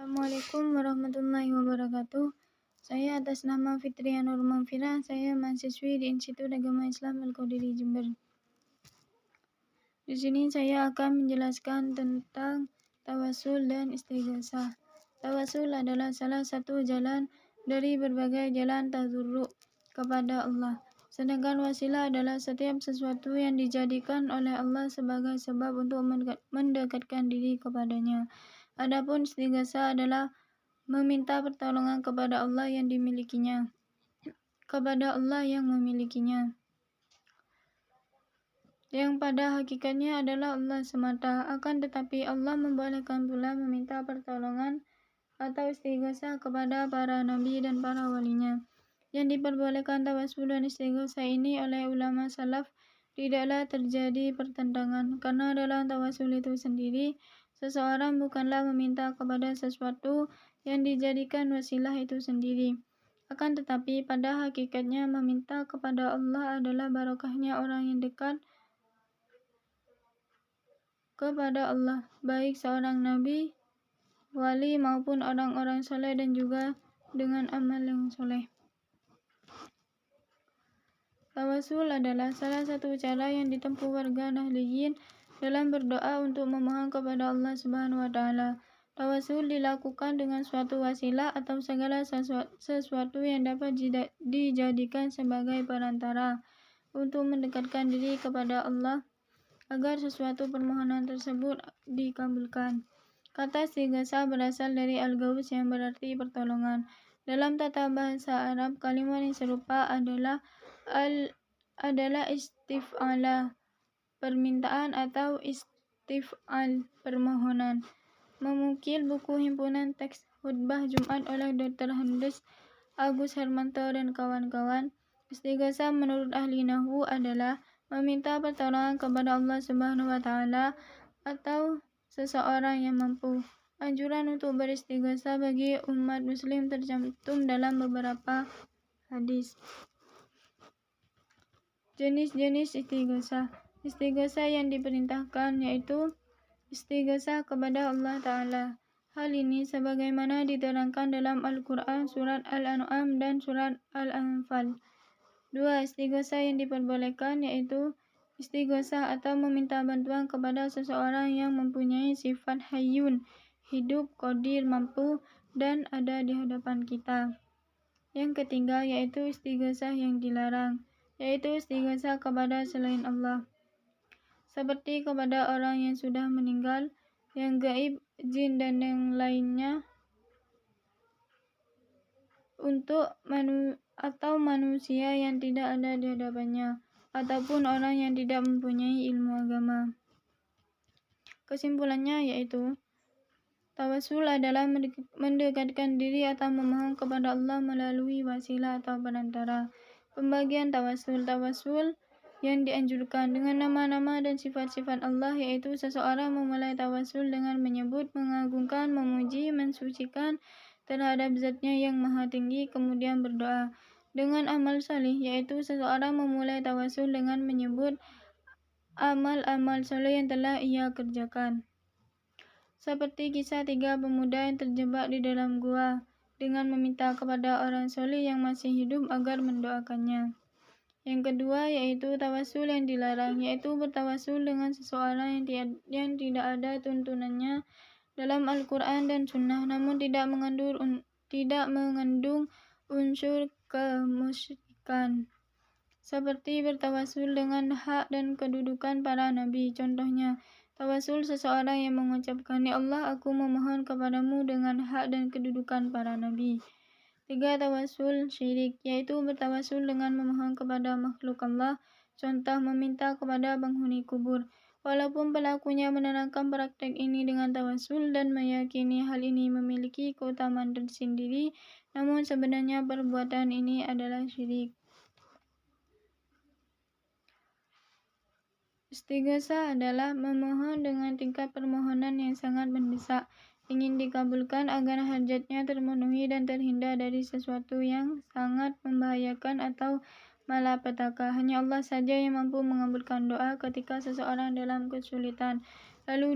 Assalamualaikum warahmatullahi wabarakatuh. Saya atas nama Fitriya Nur Mamfirah, saya mahasiswi di Institut Agama Islam Al-Qadiri Jember. Di sini saya akan menjelaskan tentang tawasul dan istighosah. Tawasul adalah salah satu jalan dari berbagai jalan tadzarru' kepada Allah. Sedangkan wasilah adalah setiap sesuatu yang dijadikan oleh Allah sebagai sebab untuk mendekatkan diri kepadanya. Adapun istighosah adalah meminta pertolongan kepada Allah yang dimilikinya, kepada Allah yang memilikinya, yang pada hakikatnya adalah Allah semata. Akan tetapi Allah membolehkan pula meminta pertolongan atau istighosah kepada para nabi dan para walinya. Yang diperbolehkan tawasul dan istighosah ini oleh ulama salaf tidaklah terjadi pertentangan, karena dalam tawasul itu sendiri seseorang bukanlah meminta kepada sesuatu yang dijadikan wasilah itu sendiri. Akan tetapi pada hakikatnya meminta kepada Allah adalah barokahnya orang yang dekat kepada Allah, baik seorang nabi, wali maupun orang-orang soleh, dan juga dengan amal yang soleh. Tawasul adalah salah satu cara yang ditempuh warga nahliyin dalam berdoa untuk memohon kepada Allah Subhanahu wa Ta'ala. Tawasul dilakukan dengan suatu wasilah atau segala sesuatu yang dapat dijadikan sebagai perantara untuk mendekatkan diri kepada Allah agar sesuatu permohonan tersebut dikabulkan. Kata istighosah berasal dari al-ghaus yang berarti pertolongan. Dalam tata bahasa Arab, kalimat yang serupa adalah istif'ala, permintaan, atau istif'al, permohonan. Mengukil buku himpunan teks khutbah Jumat oleh Dr. Handes Agus Hermanto dan kawan-kawan, istighosah menurut ahli nahwu adalah meminta pertolongan kepada Allah Subhanahu wa Ta'ala atau seseorang yang mampu. Anjuran untuk beristighosah bagi umat muslim tercantum dalam beberapa hadis. Jenis-jenis istighosah. Istighosah yang diperintahkan yaitu istighosah kepada Allah Ta'ala. Hal ini sebagaimana diterangkan dalam Al-Quran surat Al-An'am dan surat Al-Anfal. 2. Istighosah yang diperbolehkan yaitu istighosah atau meminta bantuan kepada seseorang yang mempunyai sifat hayyun, hidup, qadir, mampu, dan ada di hadapan kita. Yang ketiga yaitu istighosah yang dilarang, yaitu istighosah kepada selain Allah, seperti kepada orang yang sudah meninggal, yang gaib, jin, dan yang lainnya, untuk manusia yang tidak ada di hadapannya, ataupun orang yang tidak mempunyai ilmu agama. Kesimpulannya yaitu tawasul adalah mendekatkan diri atau memohon kepada Allah melalui wasilah atau perantara. Pembagian tawasul. Tawasul yang dianjurkan dengan nama-nama dan sifat-sifat Allah, yaitu seseorang memulai tawasul dengan menyebut, mengagungkan, memuji, mensucikan terhadap zatnya yang maha tinggi, kemudian berdoa. Dengan amal salih, yaitu seseorang memulai tawasul dengan menyebut amal-amal saleh yang telah ia kerjakan. Seperti kisah 3 pemuda yang terjebak di dalam gua dengan meminta kepada orang soleh yang masih hidup agar mendoakannya. Yang kedua yaitu tawasul yang dilarang, yaitu bertawasul dengan seseorang yang tidak ada tuntunannya dalam Al-Quran dan Sunnah, namun tidak mengandung unsur kemusyrikan, seperti bertawasul dengan hak dan kedudukan para nabi. Contohnya, tawasul seseorang yang mengucapkan, "Ya Allah, aku memohon kepadamu dengan hak dan kedudukan para nabi." 3. Tawasul syirik, yaitu bertawasul dengan memohon kepada makhluk Allah, contoh meminta kepada penghuni kubur. Walaupun pelakunya menerangkan praktek ini dengan tawasul dan meyakini hal ini memiliki keutamaan tersendiri, namun sebenarnya perbuatan ini adalah syirik. Istighosah adalah memohon dengan tingkat permohonan yang sangat mendesak, ingin dikabulkan agar hajatnya terpenuhi dan terhindar dari sesuatu yang sangat membahayakan atau malapetaka. Hanya Allah saja yang mampu mengabulkan doa ketika seseorang dalam kesulitan. Lalu